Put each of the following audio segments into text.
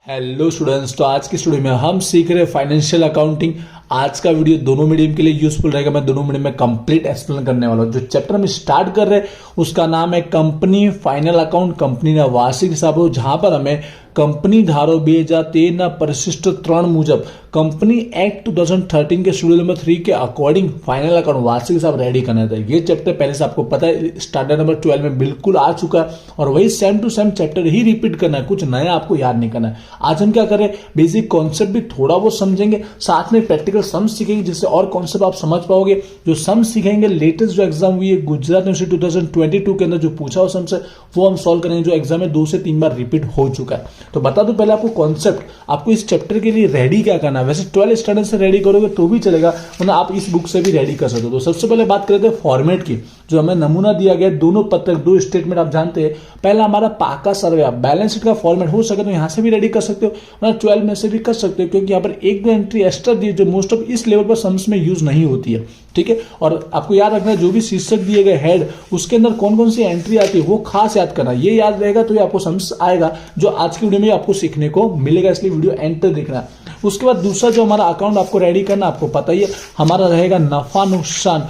Hello students, तो आज की स्टूडियो में हम सीख रहे हैं फाइनेंशियल अकाउंटिंग। आज का वीडियो दोनों मीडियम के लिए यूजफुल रहेगा। मैं दोनों मीडियम में कंप्लीट एक्सप्लेन करने वाला हूं। जो चैप्टर हम स्टार्ट कर रहे हैं उसका नाम है कंपनी फाइनल अकाउंट, कंपनी ना वार्षिक हिसाब हो, जहां पर हमें कंपनी धारो 2013 परिशिष्ट 3 मुजब कंपनी एक्ट 2013 के शेड्यूल नंबर 3 के अकॉर्डिंग फाइनल अकाउंट वार्षिक हिसाब रेडी करना था। ये चैप्टर पहले से आपको पता है, स्टैंडर्ड नंबर 12 में बिल्कुल आ चुका है और वही सेम टू सेम चैप्टर ही रिपीट करना है, कुछ नया आपको याद नहीं करना है। आज हम क्या करें, बेसिक कॉन्सेप्ट भी थोड़ा बहुत समझेंगे, साथ में प्रैक्टिकल सम सीखेंगे जिससे और कॉन्सेप्ट आप समझ पाओगे। जो सम सीखेंगे, लेटेस्ट जो एग्जाम हुई है गुजरात यूनिवर्सिटी 2022 के अंदर जो पूछा हुआ सम से वो हम सॉल्व करेंगे, जो एग्जाम में 2 से 3 बार रिपीट हो चुका है। तो बता दो पहले आपको कॉन्सेप्ट, आपको इस चैप्टर के लिए रेडी क्या करना है। वैसे 12 स्टैंडर्ड से रेडी करोगे तो भी चलेगा, वरना आप इस बुक से भी रेडी कर सकते हो। तो सबसे पहले बात करते हैं फॉर्मेट की। जो हमें नमूना दिया गया, दोनों पत्रक 2 स्टेटमेंट आप जानते हैं। पहला हमारा पाका सर्वे, आप बैलेंस शीट का फॉर्मेट हो सके तो यहां से भी रेडी कर सकते हो, वरना 12 में से भी कर सकते हो, क्योंकि यहाँ पर 1-2 एंट्री एक्स्ट्रा दी जो मोस्ट ऑफ इस लेवल पर सम्स में यूज नहीं होती है। ठीक है, और आपको याद रखना है जो भी शीर्षक दिए गए हेड, उसके अंदर कौन कौन सी एंट्री आती है वो खास याद करना। ये याद रहेगा तो ये आपको सम्स आएगा, जो आज की वीडियो में आपको सीखने को मिलेगा, इसलिए वीडियो एंड तक देखना। उसके बाद दूसरा जो हमारा अकाउंट आपको रेडी करना, आपको पता ही है हमारा रहेगा नफा नुकसान,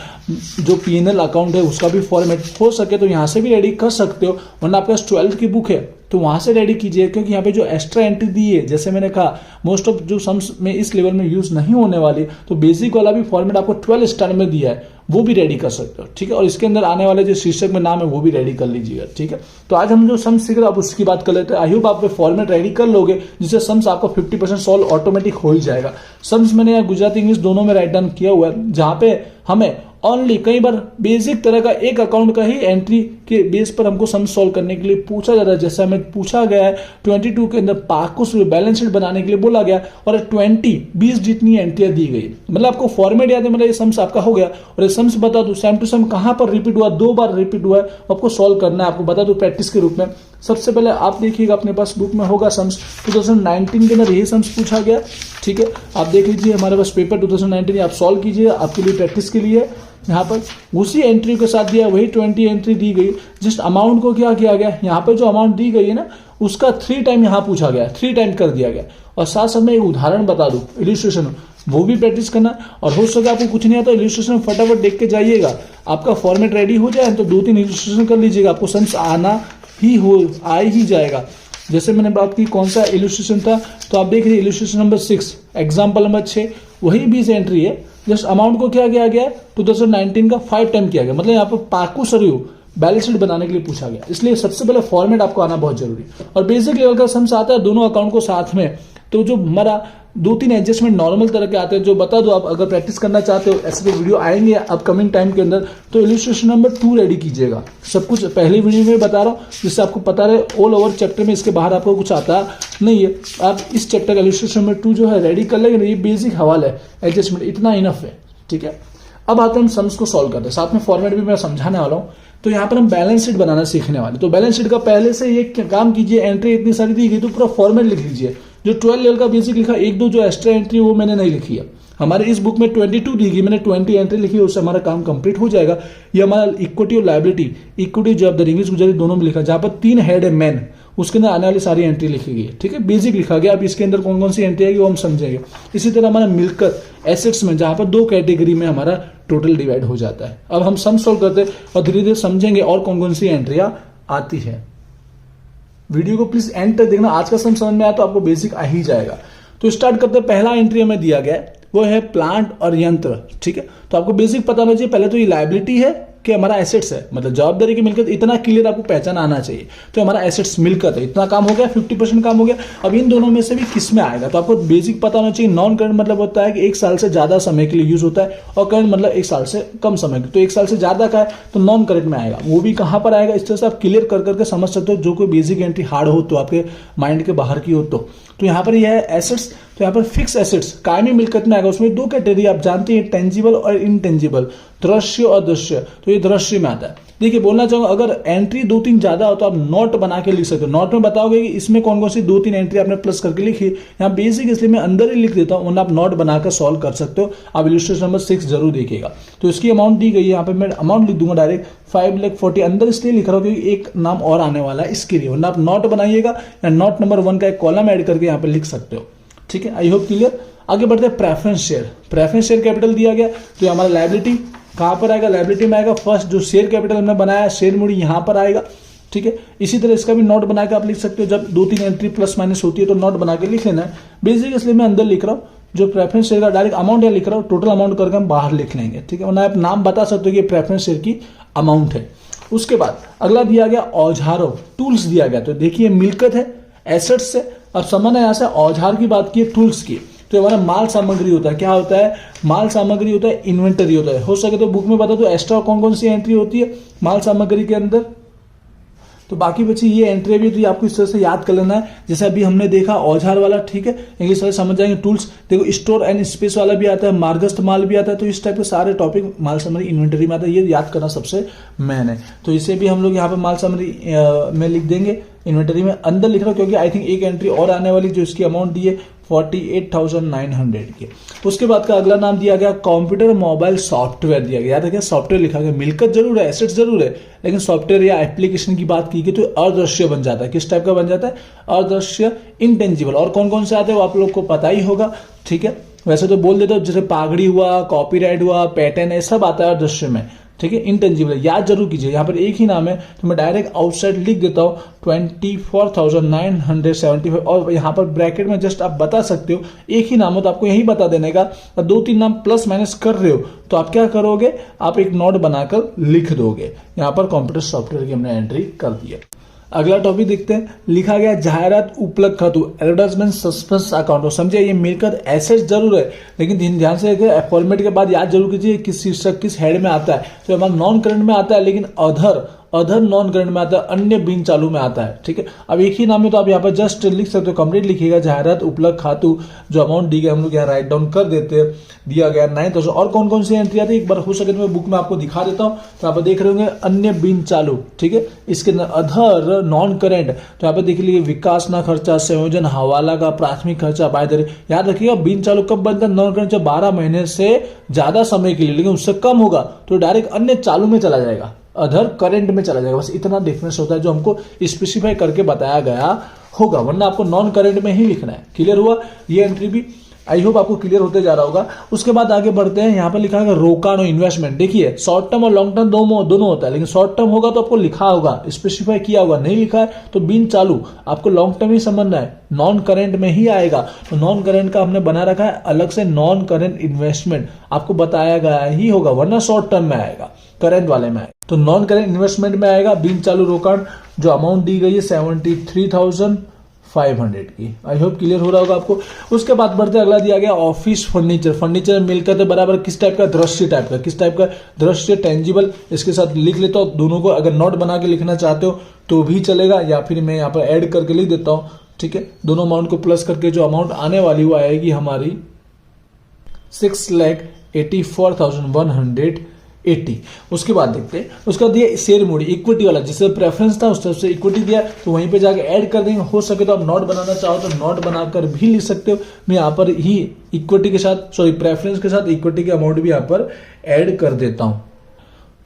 जो पीएनएल अकाउंट है उसका भी फॉर्मेट हो सके तो यहां से भी रेडी कर सकते हो, वरना आपके पास 12th की बुक है तो वहां से रेडी कीजिए, क्योंकि यहाँ पे जो एक्स्ट्रा एंट्री दी है, जैसे मैंने कहा मोस्ट ऑफ जो सम्स में इस लेवल में यूज नहीं होने वाली, तो बेसिक वाला भी फॉर्मेट आपको 12 स्टैंडर्ड में दिया है वो भी रेडी कर सकते हो। ठीक है, और इसके अंदर आने वाले जो शीर्षक में नाम है वो भी रेडी कर लीजिएगा। ठीक है, तो आज हम जो सम्स सीख रहे हैं अब उसकी बात कर लेते हैं। आई होप आप फॉर्मेट रेडी कर लोगे, जिससे सम्स आपको 50% सॉल्व ऑटोमेटिक हो ही जाएगा। सम्स मैंने यहाँ गुजराती इंग्लिश दोनों में राइट डाउन किया हुआ है, जहां पे हमें ओनली कई बार बेसिक तरह का एक अकाउंट का ही एंट्री के बेस पर हमको सम सॉल्व करने के लिए पूछा जाता है। जैसे हमें पूछा गया है 22 के अंदर पाकुस बैलेंस शीट बनाने के लिए बोला गया और 20 जितनी एंट्रियां दी गई, मतलब आपको फॉर्मेट याद है, मतलब ये सम्स आपका हो गया। और ये सम्स बता दो सेम टू सेम कहां पर रिपीट हुआ, 2 बार रिपीट हुआ है, आपको सॉल्व करना है। आपको बता दो प्रैक्टिस के रूप में सबसे पहले आप देखिएगा, अपने पास बुक में होगा सम्स 2019 के अंदर यही सम्स पूछा गया। ठीक है, आप देख लीजिए हमारे पास पेपर 2019 आप सॉल्व कीजिए, आपके लिए प्रैक्टिस के लिए। यहाँ पर उसी एंट्री के साथ दिया, वही 20 एंट्री दी गई, जस्ट अमाउंट को क्या किया गया, यहाँ पर जो अमाउंट दी गई है ना उसका 3 टाइम यहाँ पूछा गया, 3 टाइम कर दिया गया। और साथ साथ में एक उदाहरण बता दूं, इलिस्ट्रेशन वो भी प्रैक्टिस करना। और हो सके आपको कुछ नहीं आता, इलिस्ट्रेशन फटाफट देख के जाइएगा, आपका फॉर्मेट रेडी हो जाए तो 2-3 इलिस्ट्रेशन कर लीजिएगा, आपको सम्स आना ही हो, आ ही जाएगा। जैसे मैंने बात की कौन सा इलिस्ट्रेशन था, तो आप देख रहे इलिस्ट्रेशन नंबर 6, एग्जाम्पल नंबर 6, वही 20 एंट्री है, जस्ट अमाउंट को क्या किया गया 2019 का 5 टाइम किया गया, मतलब यहाँ पर पाकू सरयू बैलेंस शीट बनाने के लिए पूछा गया। इसलिए सबसे पहले फॉर्मेट आपको आना बहुत जरूरी है। और बेसिक लेवल का सम्स आता है दोनों अकाउंट को साथ में, तो जो हमारा 2-3 एडजस्टमेंट नॉर्मल तरह के आते हैं, जो बता दो आप अगर प्रैक्टिस करना चाहते हो, ऐसे वीडियो आएंगे अपकमिंग टाइम के अंदर, तो इलिस्ट्रेशन नंबर 2 रेडी कीजिएगा। सब कुछ पहले वीडियो में बता रहा हूँ, जिससे आपको पता रहे ऑल ओवर चैप्टर में इसके बाहर आपको कुछ आता नहीं है। आप इस चैप्टर का इलिस्ट्रेशन नंबर 2 जो है रेडी कर लेंगे, ये बेसिक हवाला है, एडजस्टमेंट इतना इनफ है। ठीक है, अब आते हैं हम सम्स को सॉल्व करते हैं, साथ में फॉर्मेट भी मैं समझाने वाला हूँ। तो यहाँ पर हम बैलेंस शीट बनाना सीखने वाले, तो बैलेंस शीट का पहले से ये काम कीजिए, एंट्री इतनी सारी दी गई तो पूरा फॉर्मेट लिख लीजिए। जो 12 लेवल का बेसिक लिखा, 1-2 जो एक्स्ट्रा एंट्री वो मैंने नहीं लिखी है। हमारे इस बुक में 22 दी गई, मैंने 20 एंट्री लिखी है, उससे हमारा काम कंप्लीट हो जाएगा। ये हमारा इक्विटी और लायबिलिटी, इक्विटी जवाबदारी इंग्लिश गुजराती दोनों में लिखा, जहां पर 3 हेड है मेन, उसके अंदर आने वाली सारी एंट्री लिखी गई है। ठीक है, बेसिक लिखा गया। अब इसके अंदर कौन कौन सी एंट्री आएगी वो हम समझेंगे। इसी तरह हमारा मिलकत एसेट्स में, जहां पर 2 कैटेगरी में हमारा टोटल डिवाइड हो जाता है। अब हम सम सॉल्व करते हैं और धीरे धीरे समझेंगे और कौन कौन सी एंट्रियां आती है। वीडियो को प्लीज एंड तक देखना, आज का सम समझ में आया तो आपको बेसिक आ ही जाएगा। तो स्टार्ट करते हैं, पहला एंट्री हमें दिया गया है वो है प्लांट और यंत्र। ठीक है, तो आपको बेसिक पता होना चाहिए, पहले तो ये लायबिलिटी है कि हमारा एसेट्स है, मतलब जवाबदारी की मिलकत, इतना क्लियर आपको पहचान आना चाहिए। तो हमारा एसेट्स मिलकत है, इतना काम हो गया, 50% काम हो गया। अब इन दोनों में से भी किस में आएगा, तो आपको बेसिक पता होना चाहिए। नॉन करंट मतलब होता है कि 1 साल से ज्यादा समय के लिए यूज होता है, और करंट मतलब 1 साल से कम समय, तो 1 साल से ज्यादा का है तो नॉन करंट में आएगा। वो भी कहां पर आएगा, इस तरह से आप क्लियर कर करके समझ सकते हो। जो कोई बेसिक एंट्री हार्ड हो तो आपके माइंड के बाहर की हो तो यहाँ पर यह है एसेट्स, तो यहाँ पर फिक्स एसेट्स कायमी मिलकत में आएगा। उसमें 2 कैटेगरी आप जानते हैं, टेंजिबल और इनटेंजिबल, दृश्य और दृश्य, तो ये दृश्य में आता है। देखिए बोलना चाहूंगा, अगर एंट्री 2-3 ज्यादा हो तो आप नोट बना के लिख सकते हो। नोट में बताओगे कि इसमें कौन कौन सी 2-3 एंट्री आपने प्लस करके लिखी। यहाँ बेसिक इसलिए मैं अंदर ही लिख देता हूँ, वरना आप नोट बनाकर सॉल्व कर सकते हो। आप इलिस्ट्रेशन नंबर 6 जरूर देखिएगा। तो इसकी अमाउंट दी गई है, यहाँ पे मैं अमाउंट लिख दूंगा डायरेक्ट 5,40,000 अंदर इसलिए लिख रहा हूँ क्योंकि एक नाम और आने वाला है इसके लिए, वरना आप नॉट बनाइएगा या नॉट नंबर 1 का एक कॉलम ऐड करके यहाँ पे लिख सकते हो। ठीक है, आई होप क्लियर। आगे बढ़ते हैं preference share. Preference share capital दिया गया तो ये हमारा लायबिलिटी कहाँ पर आएगा, लायबिलिटी में आएगा। फर्स्ट जो शेयर कैपिटल हमने बनाया शेयर मूडी यहाँ पर आएगा। ठीक है, इसी तरह इसका भी नोट बना के आप लिख सकते हो। जब 2-3 एंट्री प्लस माइनस होती है तो नोट बना के लिख लेना है। बेसिक इसलिए मैं अंदर लिख रहा हूँ, जो प्रेफरेंस शेयर का डायरेक्ट अमाउंट है लिख रहा हूँ, टोटल अमाउंट करके हम बाहर लिख लेंगे। ठीक है, वरना आप नाम बता सकते हो कि प्रेफरेंस शेयर की अमाउंट है। उसके बाद अगला दिया गया औजारों, टूल्स दिया गया। तो देखिए मिल्कत है, एसेट्स है। अब समझना यहाँ से औजार की बात की, टूल्स की, तो हमारा माल सामग्री होता है। क्या होता है, माल सामग्री होता है, इन्वेंटरी होता है। हो सके तो बुक में बता दो एक्स्ट्रा कौन कौन सी एंट्री होती है माल सामग्री के अंदर। तो बाकी बची ये एंट्री भी तो आपको इस तरह से याद कर लेना है, जैसे अभी हमने देखा औजार वाला। ठीक है, इस तरह समझ जाएंगे। टूल्स देखो, स्टोर एंड स्पेस वाला भी आता है, मार्गस्थ माल भी आता है। तो इस टाइप के सारे टॉपिक माल सामग्री इन्वेंटरी में आता है, ये याद करना सबसे मेन है। तो इसे भी हम लोग यहाँ पे माल सामग्री में लिख देंगे, इन्वेंटरी में अंदर लिख रहा हूँ क्योंकि आई थिंक एक एंट्री और आने वाली जो इसकी अमाउंट दी है 48,900 की। उसके बाद का अगला नाम दिया गया कंप्यूटर मोबाइल सॉफ्टवेयर दिया गया। याद रखिए सॉफ्टवेयर लिखा गया, मिलकत जरूर है, एसेट्स जरूर है, लेकिन सॉफ्टवेयर या एप्लीकेशन की बात की गई तो अदृश्य बन जाता है। किस टाइप का बन जाता है, अदृश्य, इंटेंजिबल। और कौन कौन से आते हैं वो आप लोग को पता ही होगा। ठीक है, वैसे तो बोल देता हूँ, जैसे पागड़ी हुआ, कॉपीराइट हुआ, पैटर्न, ये सब आता है अदृश्य में। ठीक है, इंटेंजिबल याद जरूर कीजिए। यहाँ पर एक ही नाम है तो मैं डायरेक्ट आउटसाइड लिख देता हूँ 24,975, और यहाँ पर ब्रैकेट में जस्ट आप बता सकते हो, एक ही नाम हो तो आपको यही बता देने का। और 2-3 नाम प्लस माइनस कर रहे हो तो आप क्या करोगे, आप एक नोट बनाकर लिख दोगे। यहाँ पर कंप्यूटर सॉफ्टवेयर की हमने एंट्री कर दिया। अगला टॉपिक देखते हैं, लिखा गया जाहिरात उपलब्ध खातु, एडवर्टाइजमेंट सस्पेंस अकाउंट। समझिए ये मिलकर एसेट जरूर है, लेकिन ध्यान से फॉर्मेट के बाद याद जरूर कीजिए किस शीर्षक किस हेड में आता है। तो हमारा नॉन करंट में आता है, लेकिन अदर नॉन करंट में आता है, अन्य बिन चालू में आता है। ठीक है, अब एक ही नाम है तो आप यहाँ पर जस्ट लिख सकते हो, कंप्लीट लिखिएगा जाहिरात उपलब्ध खातु। जो अमाउंट दी गई हम लोग यहाँ राइट डाउन कर देते हैं, दिया गया 9,000। और कौन कौन सी एंट्री आती है एक बार हो सके तो मैं बुक में आपको दिखा देता हूँ। तो आप देख रहे होंगे अन्य बिन चालू। ठीक है, इसके अदर नॉन करेंट, तो यहाँ पे देख लीजिए विकास ना खर्चा, संयोजन, हवाला का, प्राथमिक खर्चा, बायदर। याद रखिएगा बिन चालू कब बनता है, नॉन करेंट जब 12 महीने से ज्यादा समय के लिए, लेकिन उससे कम होगा तो डायरेक्ट अन्य चालू में चला जाएगा, अदर करेंट में चला जाएगा। बस इतना डिफरेंस होता है जो हमको स्पेसिफाई करके बताया गया होगा, वरना आपको नॉन करेंट में ही लिखना है। क्लियर हुआ, ये एंट्री भी आई होप आपको क्लियर होते जा रहा होगा। उसके बाद आगे बढ़ते हैं, यहाँ पर लिखा है रोकानो इन्वेस्टमेंट। देखिए शॉर्ट टर्म और लॉन्ग टर्म दोनों होता है, लेकिन शॉर्ट टर्म होगा तो आपको लिखा होगा, स्पेसिफाई किया होगा। नहीं लिखा है तो बिन चालू आपको लॉन्ग टर्म ही समझना है, नॉन करेंट में ही आएगा। तो नॉन करेंट का हमने बना रखा है अलग से, नॉन करेंट इन्वेस्टमेंट आपको बताया गया ही होगा, वरना शॉर्ट टर्म में आएगा, करेंट वाले में आएगा। तो नॉन करेंट इन्वेस्टमेंट में आएगा बिन चालू रोकाण। जो अमाउंट दी गई है 73,500 की। आई होप क्लियर हो रहा होगा आपको। उसके बाद बढ़ते अगला दिया गया ऑफिस फर्नीचर। फर्नीचर मिलकर बराबर किस टाइप का, दृश्य टाइप का। किस टाइप का दृश्य, टेंजिबल। इसके साथ लिख लेता हूं दोनों को, अगर नोट बना के लिखना चाहते हो तो भी चलेगा, या फिर मैं यहाँ पर ऐड करके लिख देता हूं। ठीक है, दोनों अमाउंट को प्लस करके जो अमाउंट आने वाली वो आएगी हमारी 6,84,180। उसके बाद देखते हैं, उसका दिया शेयर मूडी, इक्विटी वाला, जिससे प्रेफरेंस था उस तरफ से इक्विटी दिया, तो वहीं पे जाके ऐड कर देंगे। हो सके तो आप नोट बनाना चाहो तो नोट बनाकर भी लिख सकते हो। मैं यहाँ पर ही इक्विटी के साथ, सॉरी प्रेफरेंस के साथ इक्विटी के अमाउंट भी यहाँ पर ऐड कर देता हूं,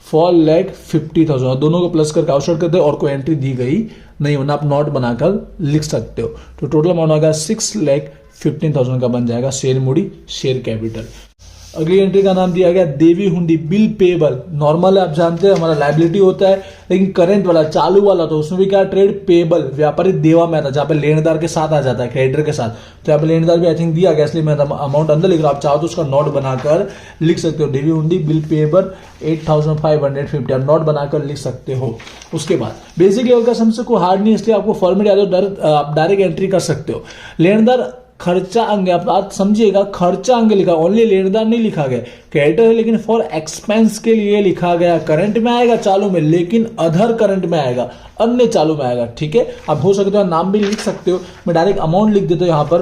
4,50,000। दोनों को प्लस करके आउटसाइड कर दे, और कोई एंट्री दी गई नहीं होना, आप नोट बनाकर लिख सकते हो। तो टोटल अमाउंट आ गया 6,15,000 का बन जाएगा शेयर मूडी, शेयर कैपिटल। अगली एंट्री का नाम दिया गया देवी हुंडी, बिल पेबल। नॉर्मल आप जानते हैं हमारा लायबिलिटी होता है, लेकिन करंट वाला, चालू वाला, तो उसमें भी क्या ट्रेड पेबल, व्यापारी देवा में आता है, जहां पे लेनदार के साथ आ जाता है, क्रेडिटर के साथ। तो यहाँ पे लेनदार भी आई थिंक दिया गया, इसलिए मैं अमाउंट अंदर लिख रहा हूं। आप चाहो तो उसका नोट बनाकर लिख सकते हो, देवी हुंडी बिल पेबल 8,550, आप नोट बनाकर लिख सकते हो। उसके बाद बेसिक लेवल का समझ को हार्ड नहीं, इसलिए आपको फॉर्मेट याद हो, आप डायरेक्ट एंट्री कर सकते हो। लेनदार खर्चा अंग, आप बात समझिएगा, खर्चा अंग लिखा, ओनली लेनदार नहीं लिखा गया, क्रेडिटर है, लेकिन फॉर एक्सपेंस के लिए लिखा गया। करंट में आएगा, चालू में, लेकिन अदर करंट में आएगा, अन्य चालू में आएगा। ठीक है, आप हो सकते हो नाम भी लिख सकते हो, मैं डायरेक्ट अमाउंट लिख देता हूं यहाँ पर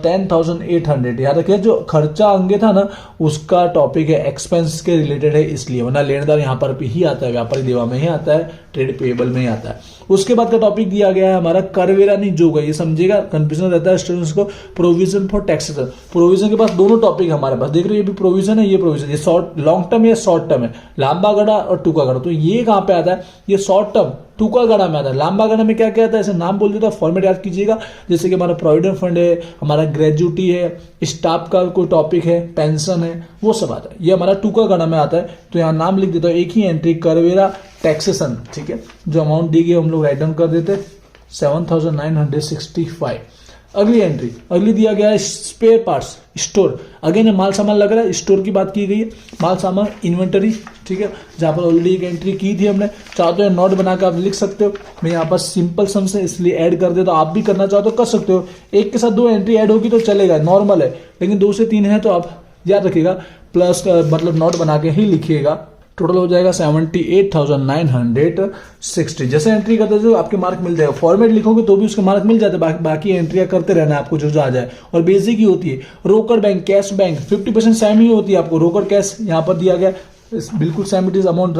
10,800। याद रखिए जो खर्चा अंग था ना, उसका टॉपिक है, एक्सपेंस के रिलेटेड है, इसलिए, वरना लेनदार यहाँ पर भी ही आता है, व्यापारी देवा में ही आता है, ट्रेड पेएबल में ही आता है। उसके बाद का टॉपिक दिया गया है हमारा करवेरा नहीं जोगा। ये समझिएगा, कंफ्यूजन रहता है स्टूडेंट्स को। प्रोविजन फॉर टैक्सेशन, प्रोविजन के पास दोनों टॉपिक हमारे पास, देख रहे हो ये भी प्रोविजन है, है ये प्रोविजन, ये शॉर्ट लॉन्ग टर्म या शॉर्ट टर्म है, लंबा गाड़ा और टूका गाड़ा। तो ये कहाँ पे आता है, ये शॉर्ट टर्म टूका गाड़ा में आता है। लंबा गाड़ा में क्या क्या आता है, ऐसे नाम बोल देता है, फॉर्मेट याद कीजिएगा। जैसे कि हमारा प्रोविडेंट फंड है, हमारा ग्रेजुटी है, स्टाफ का कोई टॉपिक है, पेंशन है, वो सब आता है। ये हमारा टूका गाड़ा में आता है। तो यहाँ नाम लिख देता हूँ, एक ही एंट्री करवेरा टैक्सेशन, ठीक है। जो अमाउंट दी गई हम लोग राइट डाउन कर देते 7,965। अगली एंट्री, अगली दिया गया है स्पेयर पार्ट्स स्टोर। अगेन माल सामान लग रहा है, स्टोर की बात की गई है, माल सामान इन्वेंटरी, ठीक है। जहां पर ऑलरेडी एक एंट्री की थी हमने, चाहो तो नोट बनाकर आप लिख सकते हो। मैं यहाँ पर सिंपल सम से इसलिए ऐड कर देता, आप भी करना चाहो तो कर सकते हो। एक के साथ 2 एंट्री ऐड होगी तो चलेगा, नॉर्मल है। लेकिन 2 से 3 है तो आप याद रखिएगा प्लस मतलब नोट बना के ही लिखिएगा। टोटल हो जाएगा 78,960। जैसे एंट्री करते हो आपके मार्क मिल जाएगा, फॉर्मेट लिखोगे तो भी उसके मार्क मिल जाते हैं। बाकी एंट्रियां करते रहना आपको जो आ जाए, और बेसिक ही होती है। रोकड़ बैंक, कैश बैंक 50% सेम ही होती है आपको। रोकड़ कैश यहाँ पर दिया गया, बिल्कुल सेम इट इज, अमाउंट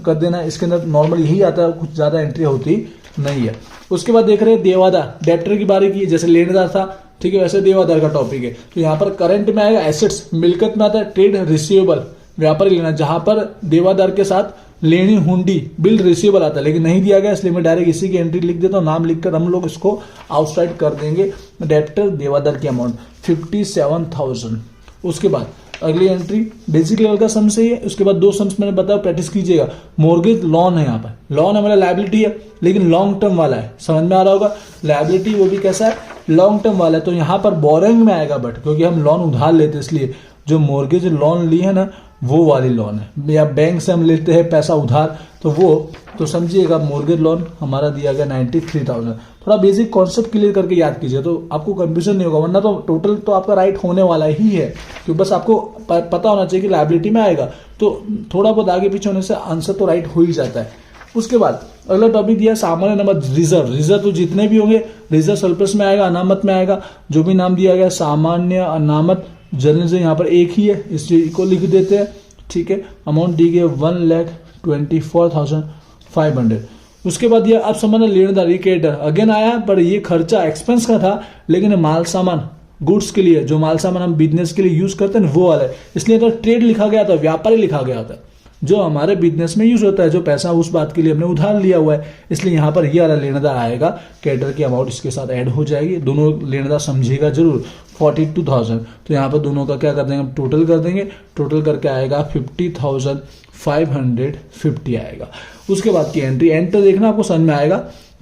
कर देना। इसके अंदर नॉर्मल यही आता है, कुछ ज्यादा एंट्री होती नहीं है। उसके बाद देख रहे हैं देवादार, डेप्टर की बारी की, जैसे लेनदार था, ठीक है, वैसे देवादार का टॉपिक है। तो यहाँ पर करंट में आएगा एसेट्स, मिलकत में आता है ट्रेड रिसीवेबल, व्यापारी लेना, जहां पर देवादार के साथ लेनी हुंडी बिल रिसीवेबल आता है, लेकिन नहीं दिया गया, इसलिए मैं डायरेक्ट इसी की एंट्री लिख देता हूं। नाम लिखकर हम लोग इसको आउटसाइड कर देंगे। डेप्टर देवादार की अमाउंट 57,000। उसके बाद अगली एंट्री बेसिक लेवल का सम से ही है। उसके बाद 2 सम्स मैंने बताया, प्रैक्टिस कीजिएगा। मोर्गेज लोन है, यहाँ पर लोन हमारा लायबिलिटी है, लेकिन लॉन्ग टर्म वाला है, समझ में आ रहा होगा। लायबिलिटी वो भी कैसा है, लॉन्ग टर्म वाला है। तो यहाँ पर बोरिंग में आएगा, बट क्योंकि हम लोन उधार लेते इसलिए जो मोर्गेज लोन ली है ना, वो वाली लोन है, या बैंक से हम लेते हैं पैसा उधार, तो वो तो समझिएगा मोर्गेज लोन हमारा दिया गया 93,000। थोड़ा बेसिक कॉन्सेप्ट क्लियर करके याद कीजिए तो आपको कंफ्यूजन नहीं होगा, वरना तो टोटल तो आपका राइट होने वाला ही है। क्योंकि बस आपको पता होना चाहिए कि लायबिलिटी में आएगा, तो थोड़ा बहुत आगे पीछे होने से आंसर तो राइट हो ही जाता है। उसके बाद अगला टॉपिक दिया सामान्य नमत रिजर्व। रिजर्व तो जितने भी होंगे, रिजर्व सरप्लस में आएगा, अनामत में आएगा। जो भी नाम दिया गया सामान्य, अनामत, जनरल से यहाँ पर एक ही है, इसलिए को लिख देते हैं, ठीक है। अमाउंट दी गई 1,24,500। उसके बाद ये आप समझना लेनदार, ये क्रेडिटर अगेन आया, पर ये खर्चा एक्सपेंस का था, लेकिन माल सामान गुड्स के लिए, जो माल सामान हम बिजनेस के लिए यूज करते हैं वो वाला है, इसलिए तो ट्रेड लिखा गया था, व्यापारी लिखा गया था, जो हमारे बिजनेस में यूज होता है, जो पैसा उस बात के लिए हमने उधार लिया हुआ है, इसलिए यहाँ पर ये वाला लेनदार आएगा। क्रेडिटर की अमाउंट इसके साथ ऐड हो जाएगी। दोनों लेनदार समझिएगा जरूर, 42,000। तो यहाँ पर दोनों का क्या कर देंगे, टोटल कर देंगे। टोटल करके आएगा 50,550 आएगा। उसके बाद की एंट्री, एंटर देखना आपको समझ में आएगा।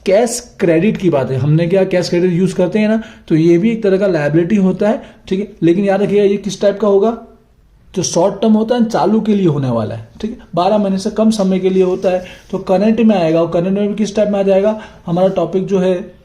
कैश क्रेडिट की बात है, हमने क्या कैश क्रेडिट यूज करते हैं ना, तो ये भी एक तरह का लायबिलिटी होता है, ठीक है। लेकिन याद रखिएगा ये किस टाइप का होगा, जो शॉर्ट टर्म होता है चालू के लिए होने वाला है, ठीक है, 12 महीने से कम समय के लिए होता है। तो करंट में आएगा, और करंट में भी किस टाइप में आ जाएगा, हमारा टॉपिक जो है,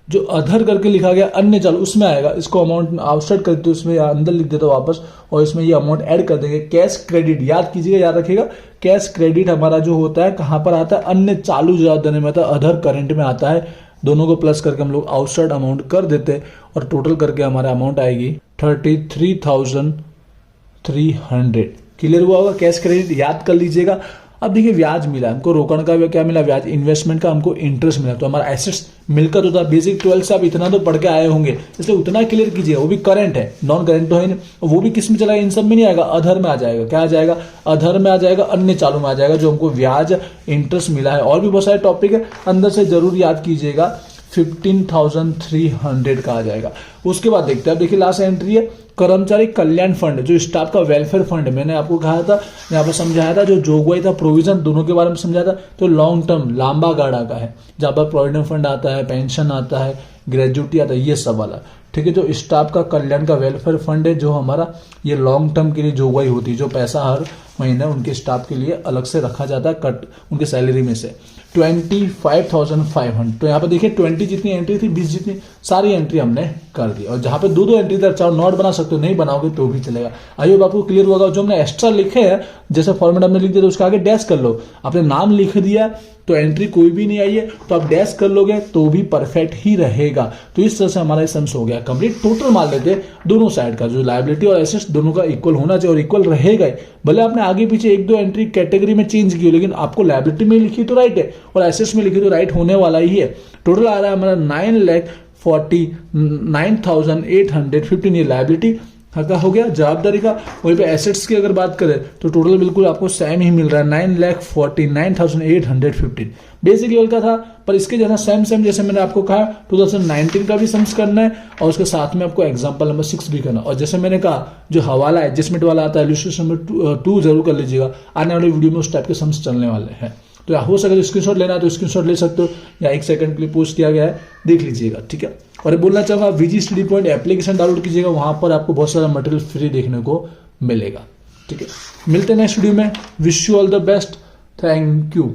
जो अधर करके लिखा गया अन्य चालू, उसमें आएगा। इसको अमाउंट आउटसाइड करते हो, उसमें अंदर लिख देता हूं वापस, और इसमें ये अमाउंट ऐड कर देंगे। कैश क्रेडिट याद कीजिएगा, याद रखिएगा, कैश क्रेडिट हमारा जो होता है कहां पर आता है, अन्य चालू जो देने में आता है, अधर करंट में आता है। दोनों को प्लस करके हम लोग आउटसाइड अमाउंट कर देते हैं, और टोटल करके हमारा अमाउंट आएगी 33,300। क्लियर हुआ होगा। कैश क्रेडिट याद कर लीजिएगा। अब देखिए ब्याज मिला हमको, रोकड़ का क्या मिला, ब्याज, इन्वेस्टमेंट का हमको इंटरेस्ट मिला। तो हमारा एसेट्स मिलकर होता है। बेसिक 12 से आप इतना तो पढ़ के आए होंगे, इसलिए उतना क्लियर कीजिएगा। वो भी करंट है, नॉन करंट तो है नहीं। वो भी किस में चला, इन सब में नहीं आएगा, अधर में आ जाएगा। क्या आ जाएगा, अधर में आ जाएगा, अन्य चालू में आ जाएगा, जो हमको ब्याज इंटरेस्ट मिला है। और भी बहुत सारे टॉपिक है, अंदर से जरूर याद कीजिएगा। 15,300 का आ जाएगा। उसके बाद देखते हैं, अब देखिए लास्ट एंट्री है कर्मचारी कल्याण फंड, जो स्टाफ का वेलफेयर फंड। मैंने आपको कहा था, यहाँ पर समझाया था, जो जोगवाई था, प्रोविजन, दोनों के बारे में समझाया था। तो लॉन्ग टर्म, लंबा गाड़ा का है, जहां पर प्रोविडेंट फंड आता है, पेंशन आता है, ग्रेजुटी आता है, ये सब वाला, ठीक है। जो स्टाफ का कल्याण का वेलफेयर फंड है, जो हमारा ये लॉन्ग टर्म के लिए जोगवाई होती है, जो पैसा हर महीने उनके स्टाफ के लिए अलग से रखा जाता है, कट उनके सैलरी में से। 25,500। तो यहाँ पे देखिए 20 जितनी एंट्री थी, 20 जितनी सारी एंट्री हमने कर दी। और जहां पे 2-2 एंट्री था, चाहे नोट बना सकते हो, नहीं बनाओगे तो भी चलेगा। आई होप आपको क्लियर होगा। जो हमने एक्स्ट्रा लिखे हैं, जैसे फॉर्मेट हमने लिख दिया, तो उसका आगे डैश कर लो। आपने नाम लिख दिया तो एंट्री कोई भी नहीं आई है, तो आप डैश कर लोगे तो भी परफेक्ट ही रहेगा। तो इस तरह से हमारा सम्स हो गया कंप्लीट। टोटल मान लेते दोनों साइड का, जो लायबिलिटी और एसेट्स दोनों का इक्वल होना चाहिए, और इक्वल रहेगा ही। भले आपने आगे पीछे 1-2 एंट्री कैटेगरी में चेंज की हो, लेकिन आपको लायबिलिटी में लिखी तो राइट है, और एसेट्स में लिखी तो राइट होने वाला ही है। टोटल आ रहा है हमारा 9,49,815 लायबिलिटी, का हो गया जवाबदारी का। वहीं पे एसेट्स की अगर बात करें तो टोटल बिल्कुल आपको सेम ही मिल रहा है 9,49,815 बेसिक लेवल का था। पर इसके जैसा सेम जैसे मैंने आपको कहा 2019 का भी सम्स करना है और उसके साथ में आपको एग्जांपल नंबर 6 भी करना। और जैसे मैंने कहा जो हवाला एडजस्टमेंट वाला आता है इलस्ट्रेशन नंबर 2 जरूर कर लीजिएगा, आने वाली वीडियो में उस टाइप के सम्स चलने वाले हैं। तो हो सके तो स्क्रीनशॉट लेना है तो स्क्रीनशॉट ले सकते हो, या 1 सेकंड के लिए पोस्ट किया गया है, देख लीजिएगा, ठीक है। और बोलना चाहूंगा VG study point application download कीजिएगा, वहां पर आपको बहुत सारा मटेरियल फ्री देखने को मिलेगा, ठीक है। मिलते हैं नेक्स्ट वीडियो में। Wish you all the best, thank you.